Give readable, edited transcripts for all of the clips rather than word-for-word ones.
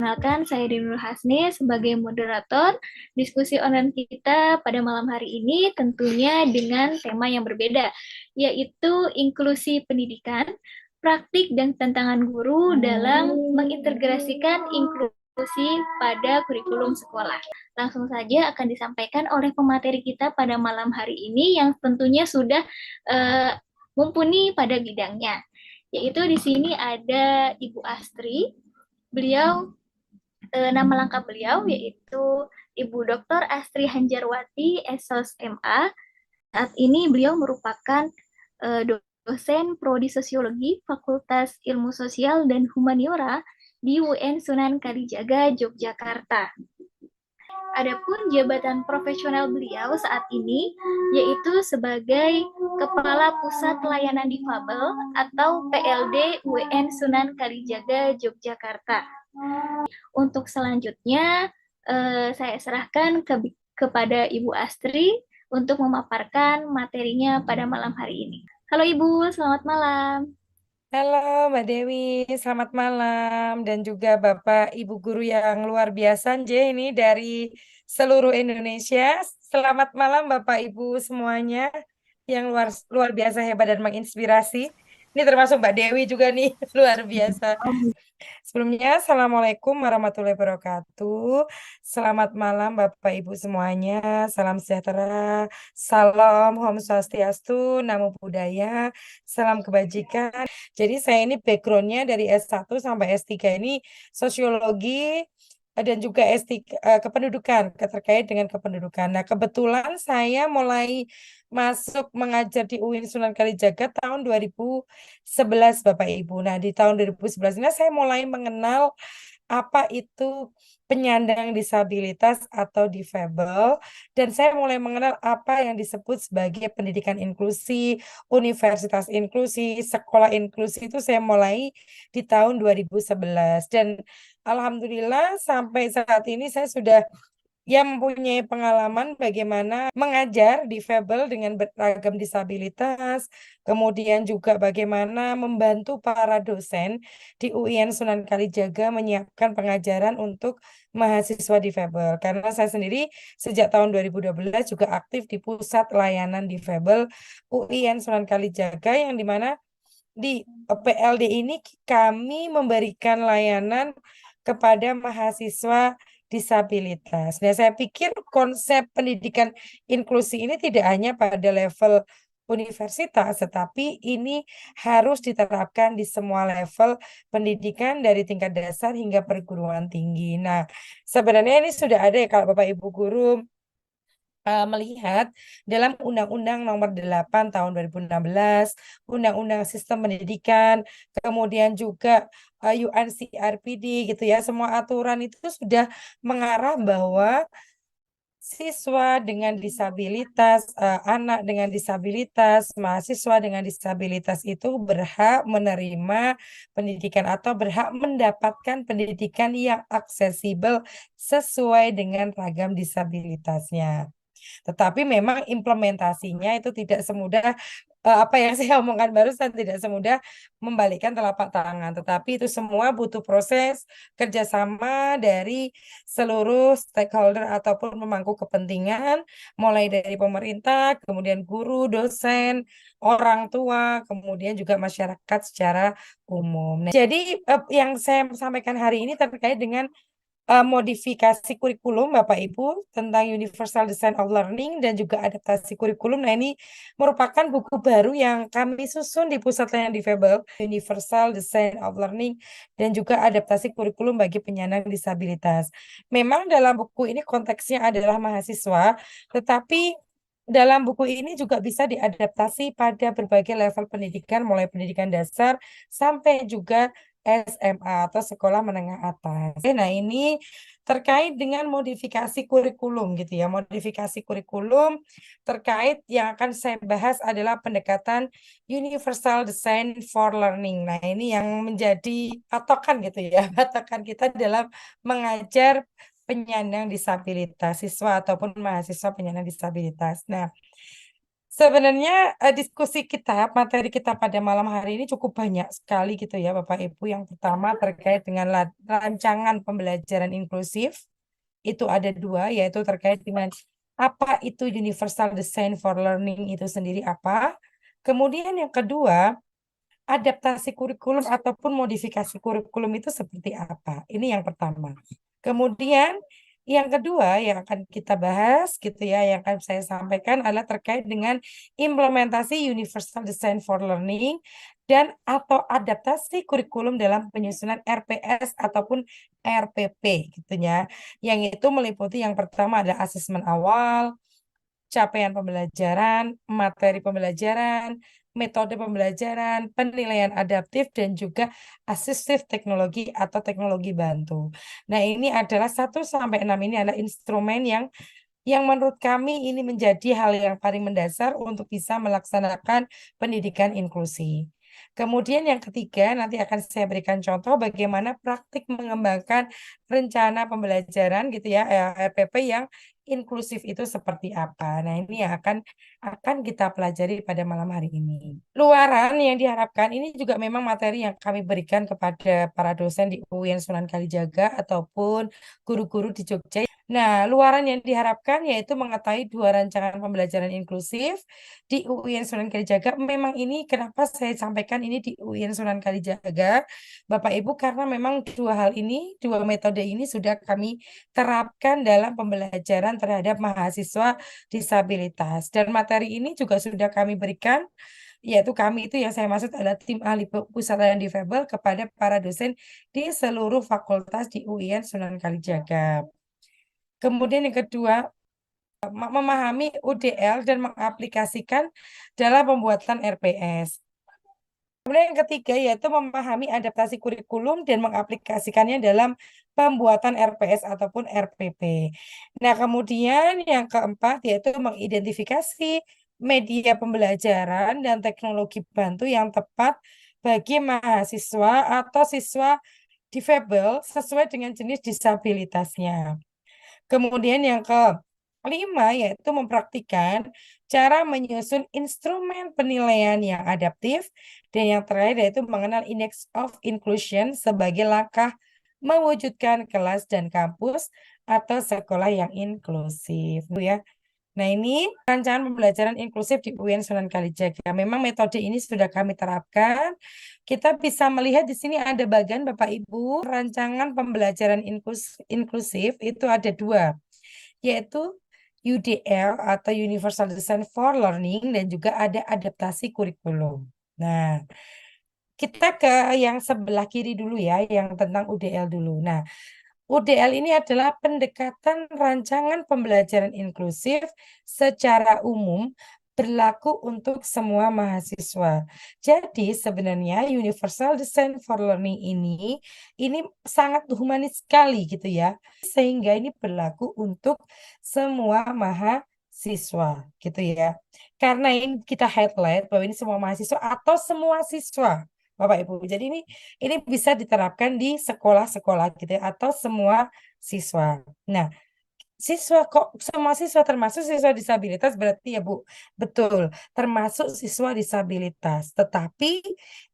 Perkenalkan, saya Dinur Hasni sebagai moderator diskusi online kita pada malam hari ini tentunya dengan tema yang berbeda, yaitu inklusi pendidikan, praktik dan tantangan guru dalam mengintegrasikan inklusi pada kurikulum sekolah. Langsung saja akan disampaikan oleh pemateri kita pada malam hari ini yang tentunya sudah mumpuni pada bidangnya. Yaitu di sini ada Ibu Astri. Beliau nama lengkap beliau yaitu Ibu Dr. Astri Hanjarwati, SOS MA. Saat ini beliau merupakan dosen prodi Sosiologi Fakultas Ilmu Sosial dan Humaniora di UN Sunan Kalijaga, Yogyakarta. Adapun jabatan profesional beliau saat ini yaitu sebagai Kepala Pusat Layanan Difabel atau PLD UN Sunan Kalijaga, Yogyakarta. Untuk selanjutnya, saya serahkan kepada Ibu Astri untuk memaparkan materinya pada malam hari ini. Halo Ibu, selamat malam. Halo Mbak Dewi, selamat malam dan juga Bapak Ibu guru yang luar biasa ini dari seluruh Indonesia. Selamat malam Bapak Ibu semuanya yang luar luar biasa hebat dan menginspirasi. Ini termasuk Mbak Dewi juga nih luar biasa. Sebelumnya, Assalamualaikum warahmatullahi wabarakatuh. Selamat malam Bapak Ibu semuanya. Salam sejahtera, salam Om Swastiastu, Namo Buddhaya, salam kebajikan. Jadi saya ini backgroundnya dari S1 sampai S3 ini sosiologi dan juga S3 kependudukan, terkait dengan kependudukan. Nah, kebetulan saya mulai masuk mengajar di UIN Sunan Kalijaga tahun 2011 Bapak Ibu. Nah, di tahun 2011 ini saya mulai mengenal apa itu penyandang disabilitas atau difabel, dan saya mulai mengenal apa yang disebut sebagai pendidikan inklusi, universitas inklusi, sekolah inklusi itu saya mulai di tahun 2011, dan alhamdulillah sampai saat ini saya sudah mempunyai pengalaman bagaimana mengajar difabel dengan beragam disabilitas, kemudian juga bagaimana membantu para dosen di UIN Sunan Kalijaga menyiapkan pengajaran untuk mahasiswa difabel. Karena saya sendiri sejak tahun 2012 juga aktif di Pusat Layanan Difabel UIN Sunan Kalijaga yang dimana di PLD ini kami memberikan layanan kepada mahasiswa disabilitas. Nah, saya pikir konsep pendidikan inklusi ini tidak hanya pada level universitas, tetapi ini harus diterapkan di semua level pendidikan dari tingkat dasar hingga perguruan tinggi. Nah, sebenarnya ini sudah ada ya kalau Bapak Ibu guru melihat dalam Undang-Undang Nomor 8 Tahun 2016, Undang-Undang Sistem Pendidikan, kemudian juga UNCRPD gitu ya, semua aturan itu sudah mengarah bahwa siswa dengan disabilitas, anak dengan disabilitas, mahasiswa dengan disabilitas itu berhak menerima pendidikan atau berhak mendapatkan pendidikan yang aksesibel sesuai dengan ragam disabilitasnya. Tetapi memang implementasinya itu tidak semudah apa yang saya omongkan barusan, tidak semudah membalikkan telapak tangan. Tetapi itu semua butuh proses kerjasama dari seluruh stakeholder ataupun pemangku kepentingan, mulai dari pemerintah, kemudian guru, dosen, orang tua, kemudian juga masyarakat secara umum. Nah, jadi yang saya sampaikan hari ini terkait dengan modifikasi kurikulum Bapak Ibu tentang Universal Design of Learning dan juga adaptasi kurikulum. Nah, ini merupakan buku baru yang kami susun di Pusat Layanan Difabel, Universal Design of Learning dan juga adaptasi kurikulum bagi penyandang disabilitas. Memang dalam buku ini konteksnya adalah mahasiswa, tetapi dalam buku ini juga bisa diadaptasi pada berbagai level pendidikan, mulai pendidikan dasar sampai juga SMA atau sekolah menengah atas. Nah, ini terkait dengan modifikasi kurikulum gitu ya. Modifikasi kurikulum terkait yang akan saya bahas adalah pendekatan Universal Design for Learning. Nah, ini yang menjadi patokan gitu ya, patokan kita dalam mengajar penyandang disabilitas, siswa ataupun mahasiswa penyandang disabilitas. Nah, Sebenarnya diskusi kita, materi kita pada malam hari ini cukup banyak sekali gitu ya Bapak Ibu. Yang pertama terkait dengan rancangan pembelajaran inklusif. Itu ada dua, yaitu terkait dengan apa itu Universal Design for Learning itu sendiri apa. Kemudian yang kedua, adaptasi kurikulum ataupun modifikasi kurikulum itu seperti apa. Ini yang pertama. Kemudian yang kedua yang akan kita bahas gitu ya, yang akan saya sampaikan adalah terkait dengan implementasi Universal Design for Learning dan atau adaptasi kurikulum dalam penyusunan RPS ataupun RPP gitu ya. Yang itu meliputi yang pertama adalah asesmen awal, capaian pembelajaran, materi pembelajaran, metode pembelajaran, penilaian adaptif, dan juga asistif teknologi atau teknologi bantu. Nah, ini adalah 1 sampai 6 ini adalah instrumen yang menurut kami ini menjadi hal yang paling mendasar untuk bisa melaksanakan pendidikan inklusi. Kemudian yang ketiga, nanti akan saya berikan contoh bagaimana praktik mengembangkan rencana pembelajaran gitu ya, RPP yang inklusif itu seperti apa. Nah, ini yang akan kita pelajari pada malam hari ini. Luaran yang diharapkan ini juga memang materi yang kami berikan kepada para dosen di UIN Sunan Kalijaga ataupun guru-guru di Jogja. Nah, luaran yang diharapkan yaitu mengetahui dua rancangan pembelajaran inklusif di UIN Sunan Kalijaga. Memang ini kenapa saya sampaikan ini di UIN Sunan Kalijaga, Bapak Ibu, karena memang dua hal ini, dua metode ini sudah kami terapkan dalam pembelajaran terhadap mahasiswa disabilitas. Dan materi ini juga sudah kami berikan, yaitu kami itu yang saya maksud adalah tim ahli pusat layanan difabel kepada para dosen di seluruh fakultas di UIN Sunan Kalijaga. Kemudian yang kedua, memahami UDL dan mengaplikasikan dalam pembuatan RPS. Kemudian yang ketiga yaitu memahami adaptasi kurikulum dan mengaplikasikannya dalam pembuatan RPS ataupun RPP. Nah, kemudian yang keempat yaitu mengidentifikasi media pembelajaran dan teknologi bantu yang tepat bagi mahasiswa atau siswa difabel sesuai dengan jenis disabilitasnya. Kemudian yang kelima yaitu mempraktikkan cara menyusun instrumen penilaian yang adaptif dan yang terakhir yaitu mengenal Index of Inclusion sebagai langkah mewujudkan kelas dan kampus atau sekolah yang inklusif ya. Nah, ini rancangan pembelajaran inklusif di UIN Sunan Kalijaga. Memang metode ini sudah kami terapkan. Kita bisa melihat di sini ada bagian Bapak Ibu, rancangan pembelajaran inklusif itu ada dua, yaitu UDL atau Universal Design for Learning dan juga ada adaptasi kurikulum. Nah, kita ke yang sebelah kiri dulu ya, yang tentang UDL dulu. Nah, UDL ini adalah pendekatan rancangan pembelajaran inklusif secara umum berlaku untuk semua mahasiswa. Jadi sebenarnya Universal Design for Learning ini sangat humanis sekali gitu ya. Sehingga ini berlaku untuk semua mahasiswa gitu ya. Karena ini kita highlight bahwa ini semua mahasiswa atau semua siswa. Bapak Ibu. Jadi ini bisa diterapkan di sekolah-sekolah gitu ya, atau semua siswa. Nah, siswa kok semua siswa termasuk siswa disabilitas berarti ya Bu. Betul, termasuk siswa disabilitas. Tetapi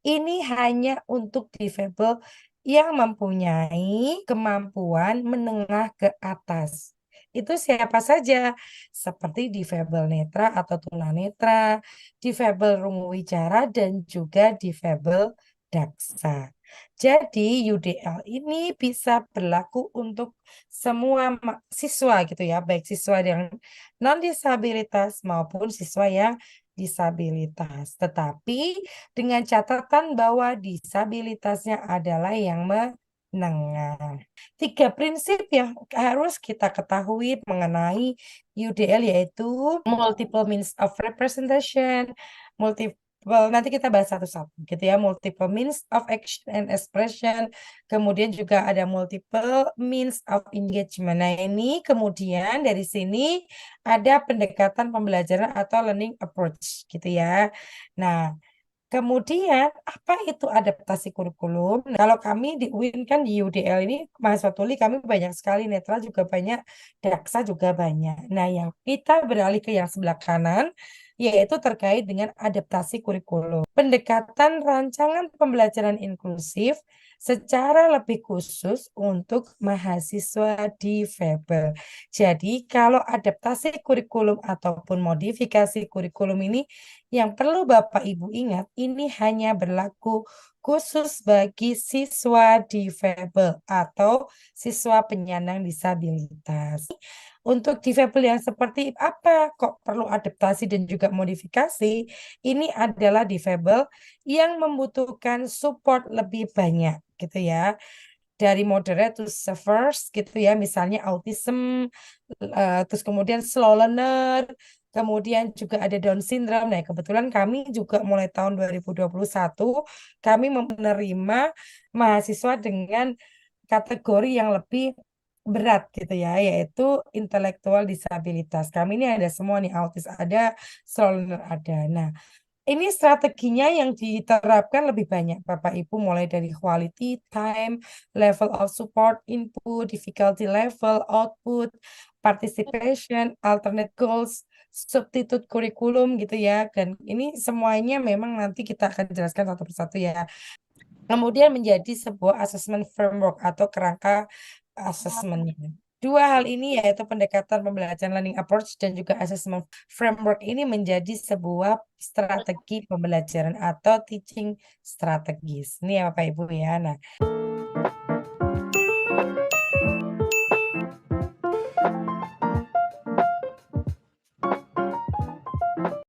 ini hanya untuk difabel yang mempunyai kemampuan menengah ke atas. Itu siapa saja? Seperti difabel netra atau tunanetra, difabel rungu wicara, dan juga difabel daksa. Jadi UDL ini bisa berlaku untuk semua siswa gitu ya, baik siswa yang non disabilitas maupun siswa yang disabilitas. Tetapi dengan catatan bahwa disabilitasnya adalah yang menengah. 3 prinsip yang harus kita ketahui mengenai UDL yaitu multiple means of representation, multiple nanti kita bahas satu-satu gitu ya, multiple means of action and expression, kemudian juga ada multiple means of engagement. Nah, ini kemudian dari sini ada pendekatan pembelajaran atau learning approach gitu ya. Nah, kemudian, apa itu adaptasi kurikulum? Nah, kalau kami di UIN kan di UDL ini, mahasiswa tuli kami banyak sekali, netral juga banyak, daksa juga banyak. Nah, yang kita beralih ke yang sebelah kanan, yaitu terkait dengan adaptasi kurikulum. Pendekatan rancangan pembelajaran inklusif secara lebih khusus untuk mahasiswa difabel. Jadi, kalau adaptasi kurikulum ataupun modifikasi kurikulum ini yang perlu Bapak Ibu ingat, ini hanya berlaku khusus bagi siswa difabel atau siswa penyandang disabilitas. Untuk difabel yang seperti apa kok perlu adaptasi dan juga modifikasi? Ini adalah difabel yang membutuhkan support lebih banyak gitu ya. Dari moderate to severe gitu ya, misalnya autism, terus kemudian slow learner, kemudian juga ada Down syndrome. Nah, kebetulan kami juga mulai tahun 2021 kami menerima mahasiswa dengan kategori yang lebih berat gitu ya, yaitu intelektual disabilitas. Kami ini ada semua nih, autis ada, slow learner ada. Nah, ini strateginya yang diterapkan lebih banyak, Bapak Ibu, mulai dari quality time, level of support, input, difficulty level, output, participation, alternate goals, substitute kurikulum gitu ya. Dan ini semuanya memang nanti kita akan jelaskan satu persatu ya. Kemudian menjadi sebuah assessment framework atau kerangka assessmentnya. Dua hal ini yaitu pendekatan pembelajaran learning approach dan juga assessment framework ini menjadi sebuah strategi pembelajaran atau teaching strategis. Ini ya Bapak Ibu ya. Nah,